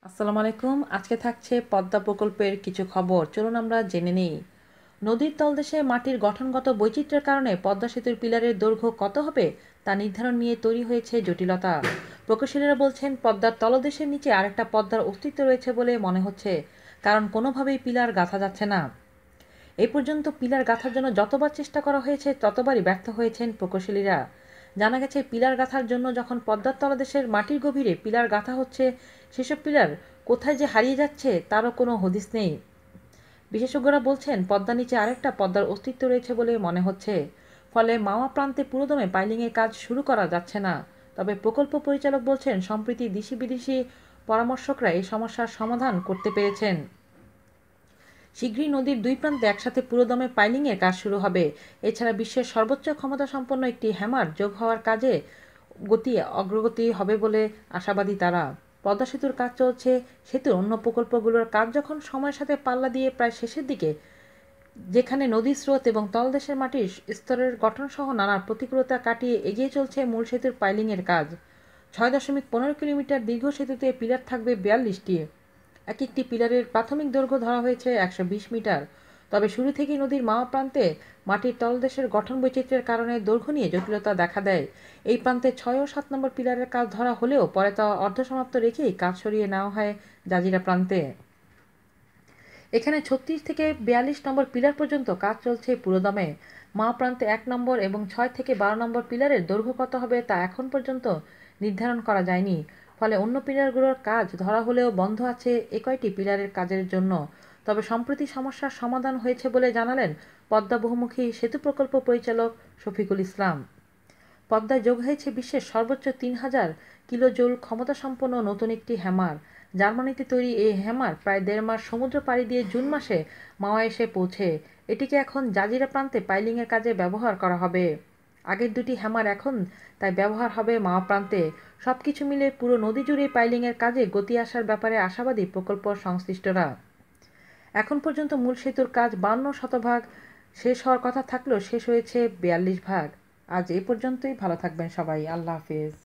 আসসালামু আলাইকুম। আজকে থাকছে পদ্মা প্রকল্পের কিছু খবর, চলুন আমরা জেনে নিই। নদীর তলদেশে মাটির গঠনগত বৈচিত্র্যের কারণে পদ্মা সেতুর পিলারের দৈর্ঘ্য কত হবে তা নির্ধারণ নিয়ে তৈরি হয়েছে জটিলতা। প্রকৌশলীরা বলছেন পদ্মার তলদেশের নিচে আরেকটা পদ্মার অস্তিত্ব রয়েছে বলে মনে হচ্ছে, কারণ কোনোভাবেই পিলার গাঁথা যাচ্ছে না। এই পর্যন্ত পিলার গাঁথার জন্য যতবার চেষ্টা করা হয়েছে ততবারই ব্যর্থ হয়েছেন প্রকৌশলীরা। জানা গেছে পিলার গাঁথার জন্য যখন পদ্মার তলদেশের মাটির গভীরে পিলার গাঁথা হচ্ছে, সেসব পিলার কোথায় যে হারিয়ে যাচ্ছে তারও কোনো হদিস নেই। বিশেষজ্ঞরা বলছেন পদ্মার নিচে আরেকটা পদ্মার অস্তিত্ব রয়েছে বলে মনে হচ্ছে। ফলে মাওয়া প্রান্তে পুরোদমে পাইলিংয়ের কাজ শুরু করা যাচ্ছে না। তবে প্রকল্প পরিচালক বলছেন সম্প্রতি দেশি বিদেশি পরামর্শকরা এই সমস্যার সমাধান করতে পেরেছেন। শীঘ্রই নদীর দুই প্রান্তে একসাথে পুরোদমে পাইলিংয়ের কাজ শুরু হবে। এছাড়া বিশ্বের সর্বোচ্চ ক্ষমতাসম্পন্ন একটি হ্যামার যোগ হওয়ার কাজে অগ্রগতি হবে বলে আশাবাদী তারা। পদ্মা সেতুর কাজ চলছে, সেতুর অন্য প্রকল্পগুলোর কাজ যখন সময়ের সাথে পাল্লা দিয়ে প্রায় শেষের দিকে, যেখানে নদীর স্রোত এবং তলদেশের মাটির স্তরের গঠনসহ নানা প্রতিকূলতা কাটিয়ে এগিয়ে চলছে মূল সেতুর পাইলিংয়ের কাজ। ৬.১৫ কিলোমিটার দীর্ঘ সেতুতে পিলার থাকবে ৪২টি। এক একটি পিলারের প্রাথমিক দৈর্ঘ্য ধরা হয়েছে ১২০ মিটার। তবে শুরু থেকেই নদীর মাওয়া প্রান্তে মাটির তলদেশের গঠন বৈচিত্র্যের কারণে দৈর্ঘ্য নিয়ে জটিলতা দেখা দেয়। এই প্রান্তে ৬ ও ৭ নম্বর পিলারের কাজ ধরা হলেও পরে তা অর্ধসমাপ্ত রেখেই কাজ সরিয়ে নেওয়া হয় জাজিরা প্রান্তে। এখানে ৩৬ থেকে ৪২ নম্বর পিলার পর্যন্ত কাজ চলছে পুরোদমে। মাওয়া প্রান্তে ১ নম্বর এবং ৬ থেকে ১২ নম্বর পিলারের দৈর্ঘ্য কত হবে তা এখন পর্যন্ত নির্ধারণ করা যায়নি। ফলে অন্য পিলারগুলোর কাজ ধরা হলেও বন্ধ আছে এ কয়টি পিলারের কাজের জন্য। তবে সম্প্রতি সমস্যার সমাধান হয়েছে বলে জানালেন পদ্মা বহুমুখী সেতু প্রকল্প পরিচালক শফিকুল ইসলাম। পদ্মায় যোগ হয়েছে বিশ্বের সর্বোচ্চ ৩,০০০ কিলোজুল ক্ষমতাসম্পন্ন নতুন একটি হ্যামার। জার্মানিতে তৈরি এই হ্যামার প্রায় ১.৫ মাস সমুদ্র পাড়ি দিয়ে জুন মাসে মাওয়া এসে পৌঁছে। এটিকে এখন জাজিরা প্রান্তে পাইলিংয়ের কাজে ব্যবহার করা হবে। আগের দুটি হ্যামার এখন তাই ব্যবহার হবে মাওয়া প্রান্তে। সবকিছু মিলে পুরো নদী জুড়ে পাইলিংয়ের কাজে গতি আসার ব্যাপারে আশাবাদী প্রকল্প সংশ্লিষ্টরা। এখন পর্যন্ত মূল সেতুর কাজ ৫২% শেষ হওয়ার কথা থাকলেও শেষ হয়েছে ৪২%। আজ এ পর্যন্তই। ভালো থাকবেন সবাই। আল্লাহ হাফেজ।